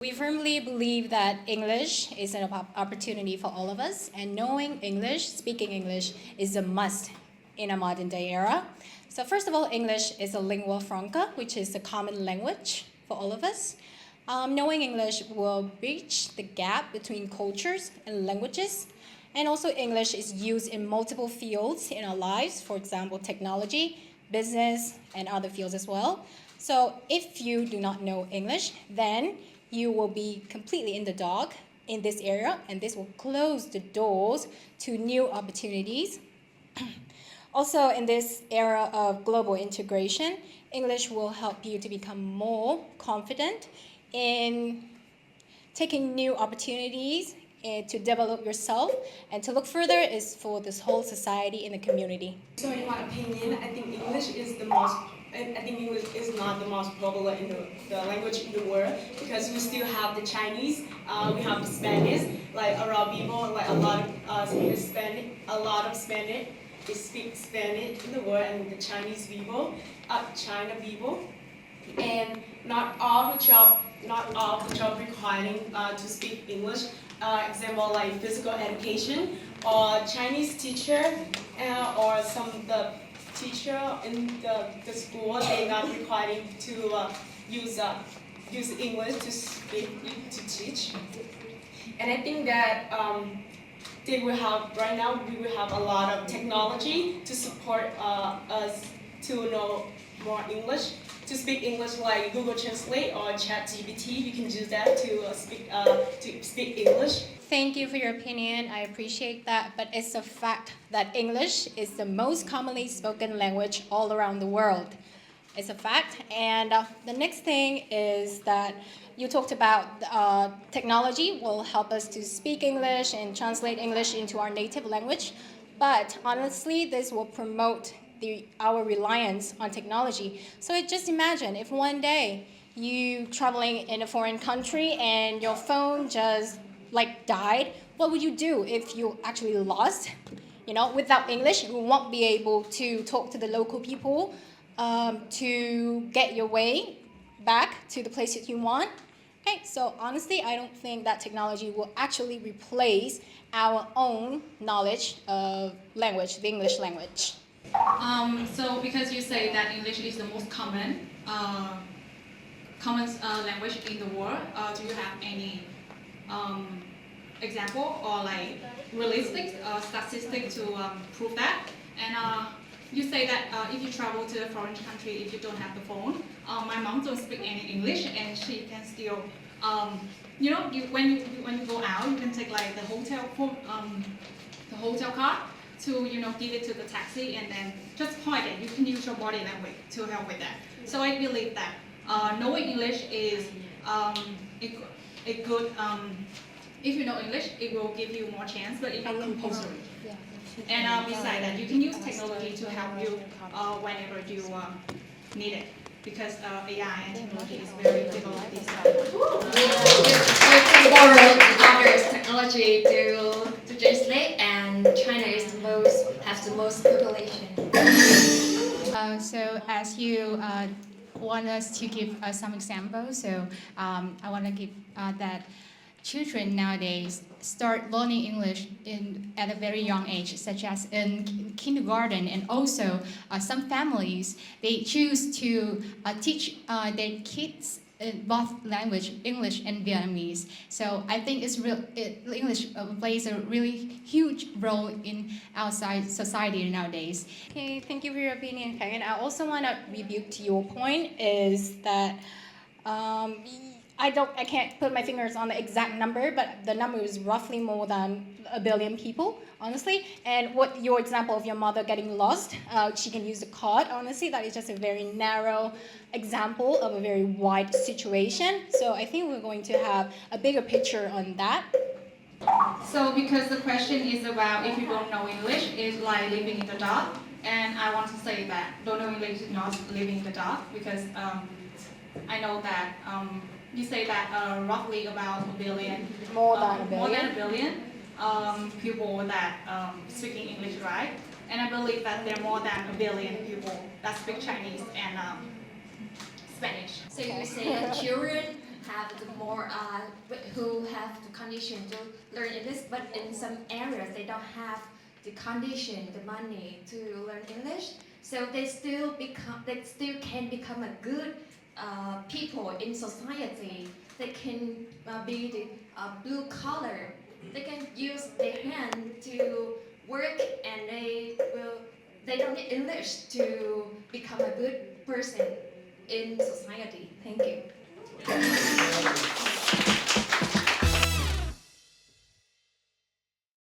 We firmly believe that English is an opportunity for all of us, and knowing English, speaking English, is a must in a modern day era. So first of all, English is a lingua franca, which is a common language for all of us. Knowing English will bridge the gap between cultures and languages. And also English is used in multiple fields in our lives, for example, technology, business, and other fields as well. So if you do not know English, then you will be completely in the dark in this area, and this will close the doors to new opportunities. Also, in this era of global integration, English will help you to become more confident in taking new opportunities and to develop yourself, and to look further is for this whole society and the community. So in my opinion, I think English is not the most popular in the language in the world, because we still have the Chinese, we have the Spanish, like around people, like a lot of Spanish, they speak Spanish in the world, and the Chinese people, China people, and not all the job requiring to speak English. Example like physical education or Chinese teacher, or the teacher in the school, they're not requiring to use English to speak, to teach. And I think that right now we will have a lot of technology to support us to know more English, to speak English, like Google Translate or ChatGPT. You can use that to speak English. Thank you for your opinion. I appreciate that, but it's a fact that English is the most commonly spoken language all around the world. It's a fact. And the next thing is that you talked about technology will help us to speak English and translate English into our native language. But honestly, this will promote our reliance on technology. So just imagine if one day you traveling in a foreign country and your phone just died, what would you do if you actually lost? Without English, you won't be able to talk to the local people to get your way back to the place that you want. Okay, so honestly, I don't think that technology will actually replace our own knowledge of language, the English language. So because you say that English is the most common language in the world, do you have any example or realistic statistic to prove that? And you say that if you travel to a foreign country, if you don't have the phone, my mom don't speak any English, and she can still, when you go out, you can take the hotel card to give it to the taxi, and then just point it. You can use your body language to help with that. So I believe that knowing English is a good. If you know English, it will give you more chance, but it's not compulsory. And besides that, you can use technology to help you whenever you need it, because AI and technology is very developed these days. The world offers technology to translate, and China has the most population. So as you want us to give some examples, so I want to give that children nowadays start learning English at a very young age, such as in kindergarten, and also some families, they choose to teach their kids both language, English and Vietnamese. So I think English plays a really huge role in our society nowadays. Okay, thank you for your opinion, Karen. I also want to rebuke to your point is that I can't put my fingers on the exact number, but the number is roughly more than 1 billion people, honestly. And what your example of your mother getting lost, she can use the card. Honestly, that is just a very narrow example of a very wide situation. So I think we're going to have a bigger picture on that. So because the question is about if you don't know English, it's like living in the dark. And I want to say that don't know English is not living in the dark, because I know that you say that roughly about 1 billion, More than a billion. more than 1 billion people that speaking English, right? And I believe that there are more than 1 billion people that speak Chinese and Spanish. So you say that children have the more who have the condition to learn English, but in some areas they don't have the condition, the money to learn English. So they still can become a good people in society. They can be the blue collar. They can use their hand to work, and they don't need English to become a good person in society. Thank you.